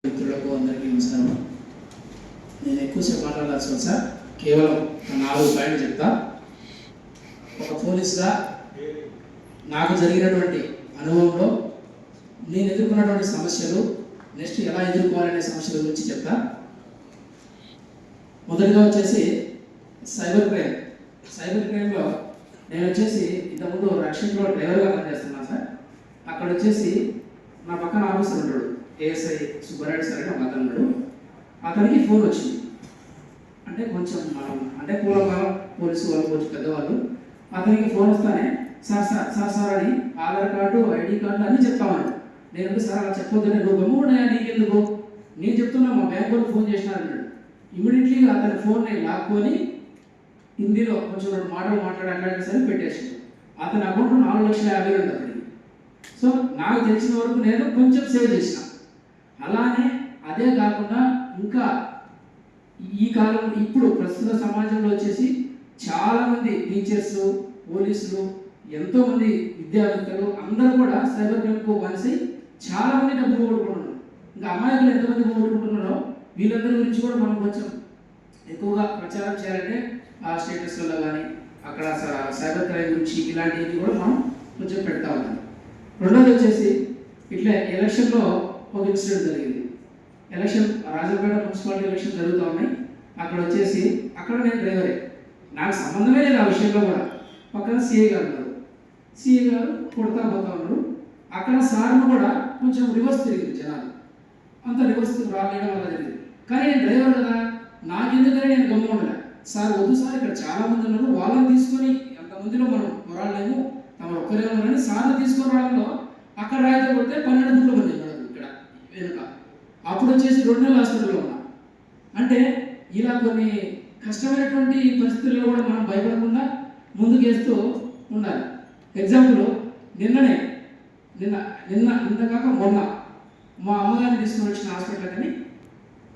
మిత్రులకు అందరికీ నమస్కారం. నేను ఎక్కువసేపు మాట్లాడాల్సి సార్, కేవలం 4 పాయింట్లు చెప్తా. ఒక పోలీసుగా నాకు జరిగినటువంటి అనుభవంలో నేను ఎదుర్కొన్నటువంటి సమస్యలు, నెక్స్ట్ ఎలా ఎదుర్కోవాలనే సమస్యల గురించి చెప్తా. మొదటిగా వచ్చేసి సైబర్ క్రైమ్లో నేను వచ్చేసి ఇంతకుముందు రక్షణలో డ్రైవర్గా పనిచేస్తున్నాను సార్. అక్కడ వచ్చేసి నా పక్కన ఆఫీసర్ ఉంటాడు, ఏఎస్ఐ సుబ్బారెడ్డి సార్ అని ఒక అతను ఉన్నాడు. అతనికి ఫోన్ వచ్చింది. అంటే కొంచెం మనం అంటే పూర్వకాలం పోలీసు వాళ్ళు కొంచెం పెద్దవాళ్ళు. అతనికి ఫోన్ వస్తానే సార్ అని ఆధార్ కార్డు, ఐడి కార్డు అన్నీ చెప్తామన్నాడు. నేను సార్ అలా చెప్పొద్దు, నువ్వు గమ్మున్నాయా, నీకెందుకు, నేను చెప్తున్నా మా బ్యాంక్ వాళ్ళు ఫోన్ చేసినారన్నాడు. ఇమీడియట్లీగా అతని ఫోన్ నేను లాక్కొని హిందీలో కొంచెం 2 మాటలు మాట్లాడాలని సరే పెట్టేసాడు. అతని అకౌంట్లో 4,50,000 ఉంది అప్పటికి. సో నాకు తెలిసిన వరకు నేను కొంచెం సేవ్ చేసిన. అలానే అదే కాకుండా ఇంకా ఈ కాలం ఇప్పుడు ప్రస్తుత సమాజంలో వచ్చేసి చాలామంది టీచర్స్, పోలీసులు, ఎంతోమంది విద్యావేత్తలు అందరూ కూడా సైబర్ క్రైమ్కు వలసి చాలామంది డబ్బు పోగొట్టుకుంటున్నారు. ఇంకా అమాయకులు ఎంతమంది పోగొట్టుకుంటున్నారో వీళ్ళందరి గురించి కూడా మనం కొంచెం ఎక్కువగా ప్రచారం చేయాలంటే ఆ స్టేటస్లలో కానీ అక్కడ సైబర్ క్రైమ్ గురించి ఇలాంటివి కూడా మనం కొంచెం పెడతా ఉన్నాం. రెండోది వచ్చేసి ఇట్లా ఎలక్షన్లో ఒక ఇన్సిడెంట్ జరిగింది. ఎలక్షన్ రాజంపేట మున్సిపాలిటీ ఎలక్షన్ జరుగుతూ ఉన్నాయి. అక్కడ నేను డ్రైవరే, నాకు సంబంధమే లేదు ఆ విషయంలో కూడా. పక్కన సిఐ గారు ఉన్నారు. సిఐ గారు కొడతా పోతా ఉన్నారు. అక్కడ సార్ను కూడా కొంచెం రివర్స్ తిరిగింది జనాలు, అంత రివర్స్ రాలేయడం వల్ల జరిగింది. కానీ నేను డ్రైవర్ కదా, నాకెందుకని నేను గమ్ము ఉండలే. సార్ వద్దు సార్, ఇక్కడ చాలా మంది ఉన్నారు, వాళ్ళని తీసుకొని అంతమందిలో మనం మొరాలేము, తమ ఒక్కరే ఉన్నారని సార్ని తీసుకొని రావడంలో అక్కడ రాయితే కొడితే 12 బుక్లు పడినాయి మేడం ఇక్కడ వెనుక. అప్పుడు వచ్చేసి 2 నెలలు హాస్పిటల్లో ఉన్నా. అంటే ఇలా కొన్ని కష్టమైనటువంటి పరిస్థితుల్లో కూడా మనం భయపడకుండా ముందుకేస్తూ ఉండాలి. ఎగ్జాంపుల్ నిన్న కాక మొన్న మా అమ్మగారిని తీసుకొని వచ్చిన హాస్పిటల్ కానీ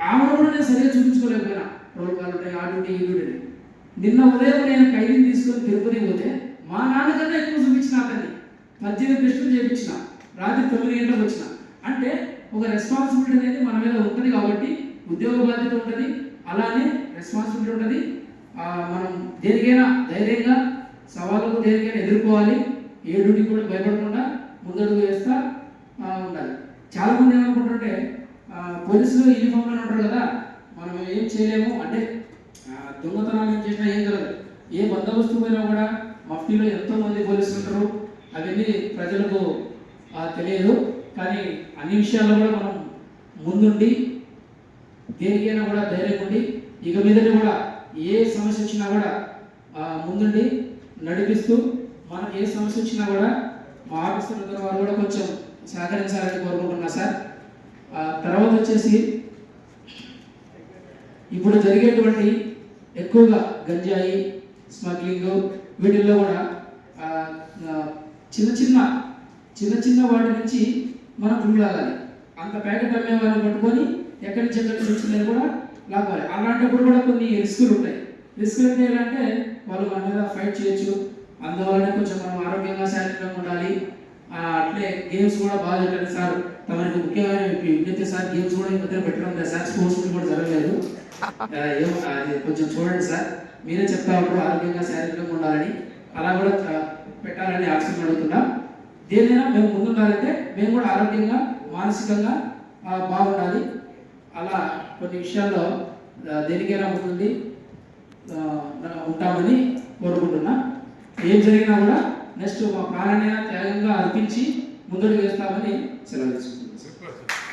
ఆమెను కూడా నేను సరిగ్గా చూపించుకోలేకపోయినా. రోల్ కాల్ ఉంటాయి, ఆ డ్యూటీ ఈ డ్యూటీ. నిన్న ఉదయం నేను ఖైదీని తీసుకొని తిరుపతి పోతే మా నాన్నకన్నా ఎక్కువ చూపించిన అతన్ని 18 టెస్టులు చేయించిన, రాత్రి 9 గంటలకు వచ్చిన. అంటే ఒక రెస్పాన్సిబిలిటీ అనేది మన మీద ఉంటుంది కాబట్టి ఉద్యోగ బాధ్యత ఉంటుంది, అలానే రెస్పాన్సిబిలిటీ ఉంటుంది. మనం దేనికైనా ధైర్యంగా సవాళ్ళకు దేనికైనా ఎదుర్కోవాలి. ఏ డ్యూటీ కూడా భయపడకుండా ముందడుగు వేస్తా ఉండాలి. చాలామంది ఏమనుకుంటుంటే పోలీసులు యూనిఫామ్లోనే ఉంటారు కదా, మనం ఏం చేయలేము, అంటే దొంగతనాలు ఏం చేసినా ఏం జరగదు. ఏ బందోబస్తు పోయినా కూడా మఫ్టీలో ఎంతోమంది పోలీసులు ఉంటారు, అవన్నీ ప్రజలకు తెలియదు. కానీ అన్ని విషయాల్లో కూడా మనం ముందుండి దేనికైనా కూడా ధైర్యం ఉండి ఇక మీదనే కూడా ఏ సమస్య వచ్చినా కూడా ముందుండి నడిపిస్తూ మనకు ఏ సమస్య వచ్చినా కూడా మా ఆఫీసర్ల వారు కూడా కొంచెం సహకరించాలని కోరుకుంటున్నా సార్. తర్వాత వచ్చేసి ఇప్పుడు జరిగేటువంటి ఎక్కువగా గంజాయి స్మగ్లింగ్ వీటిల్లో కూడా చిన్న చిన్న వాటి నుంచి మనం గురిలాగాలి. అంత ప్యాకెట్ అమ్మే వాళ్ళని పట్టుకొని ఎక్కడి నుంచి వచ్చిందని కూడా లాగాలి. అలాంటప్పుడు కూడా కొన్ని రిస్కులు ఉంటాయి. రిస్కులు అంటే ఎలా అంటే వాళ్ళు మన మీద ఫైట్ చేయొచ్చు. అందువల్లనే కొంచెం మనం ఆరోగ్యంగా శారీరకంగా ఉండాలి. అట్లే గేమ్స్ కూడా బాగా చెప్పండి సార్. తమకి ముఖ్యమైన విజ్ఞప్తి సార్, గేమ్స్ కూడా ఈ మధ్య పెట్టడం లేదు సార్, స్పోర్ట్స్ కూడా జరగలేదు. అది కొంచెం చూడండి సార్, మీరే చెప్తా ఉంటారు ఆరోగ్యంగా శారీరకంగా ఉండాలని. అలా కూడా పెట్టాలని ఆప్షన్ అడుగుతున్నా. దేనైనా మేము ముందుండాలంటే మేము కూడా ఆరోగ్యంగా మానసికంగా బాగుండాలి. అలా కొన్ని విషయాల్లో దేనికైనా ముందుండి ఉంటామని కోరుకుంటున్నా. ఏం జరిగినా కూడా నెక్స్ట్ మా ప్రాణాన్ని త్యాగంగా అర్పించి ముందుకు వేస్తామని సెలవు తీసుకుంటున్నాం.